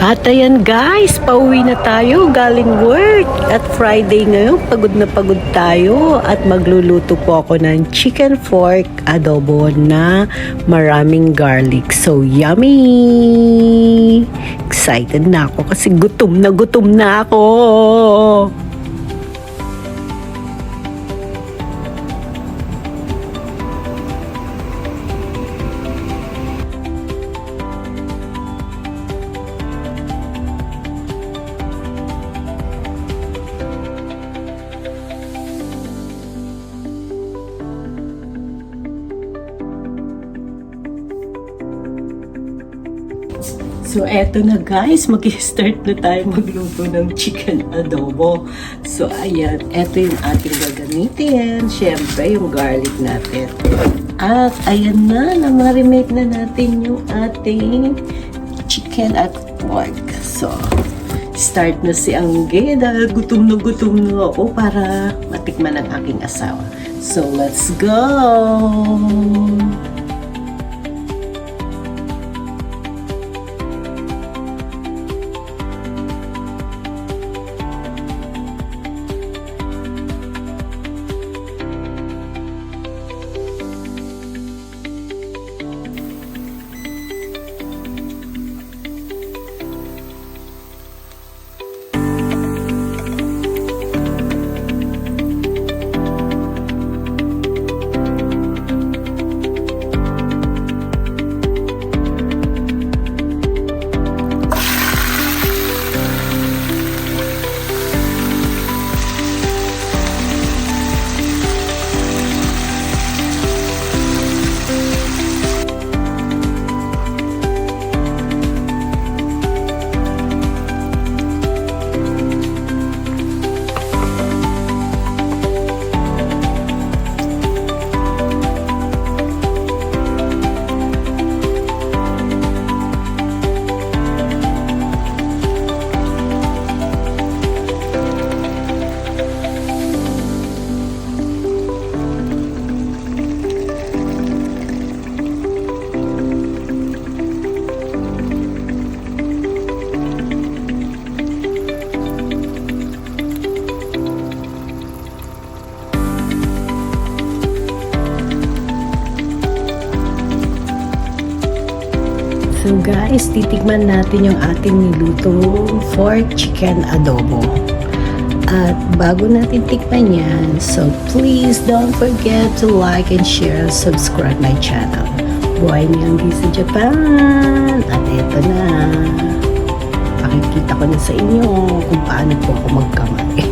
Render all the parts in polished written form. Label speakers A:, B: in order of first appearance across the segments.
A: At ayan guys, pauwi na tayo galing work. At Friday ngayon, pagod tayo. At magluluto po ako ng chicken fork adobo na maraming garlic. So yummy! Excited na ako kasi gutom na ako. So, eto na guys, mag-start na tayo magluto ng chicken adobo. So, ayan, eto yung ating gagamitin. Siyempre, yung garlic natin. At, ayan na, na-marinate na natin yung ating chicken at pork. So, start na si Angge dahil gutom na ako para matikman ang aking asawa. So, let's go! So guys, titikman natin yung ating nilutong fork chicken adobo. At bago natin tikman yan, so please don't forget to like and share and subscribe my channel. Buhay ni Angge sa Japan! At eto na, pakikita ko na sa inyo kung paano po ako magkamay.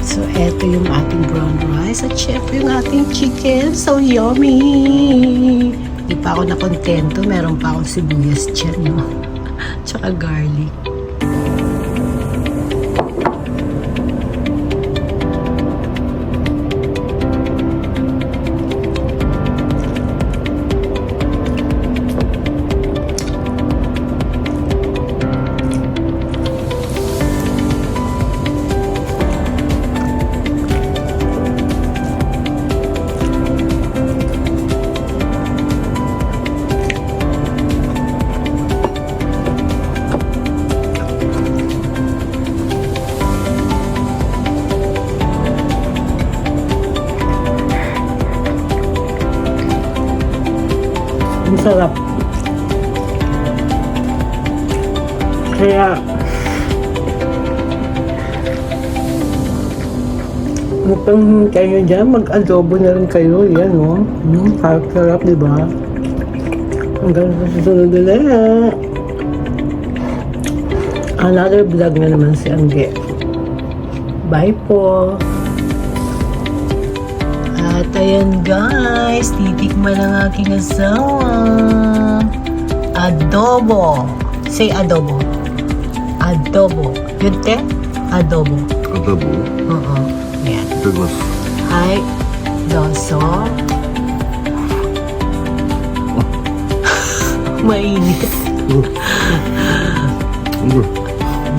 A: So eto yung ating brown rice at syempre yung ating chicken. So yummy! Di pa ako nakontento, meron pa akong sibuyas dyan, no? Tsaka garlic. Ang sarap. Kaya mukhang kayo dyan, mag-adobo na rin kayo. Yan, o. Sarap, diba? Hanggang sa susunod ulit. Another vlog na naman si Angge. Bye po. At ayan guys, titikman ang aking asawa. Adobo. Say adobo. Adobo. Yun te? Adobo.
B: Adobo?
A: Oo. Ayan.
B: Itadakimasu.
A: Hai. Doso. Mainit.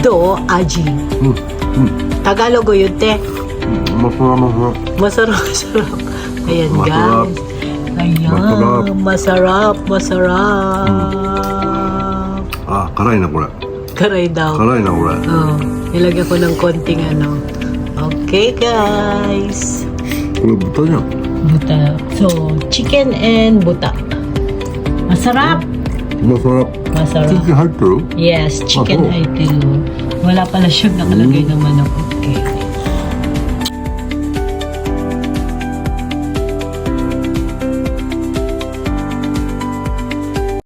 A: Do, aji. Tagalog yun te. Masarap. Ayan
B: Masarap.
A: guys. Ayan. Masarap.
B: あ、辛いなこれ。
A: Karay daw.
B: 辛いなこれ。
A: Oh, ilagay ko ng konting ano. Okay, guys.
B: これ豚じゃん。
A: Buta. So, chicken and buta. Masarap.
B: まあそれは
A: Masarap.
B: 土入ってる？
A: Yes, chicken
B: Ah, oh.
A: I do. Wala pala siyang nakalagay na manok. Okay.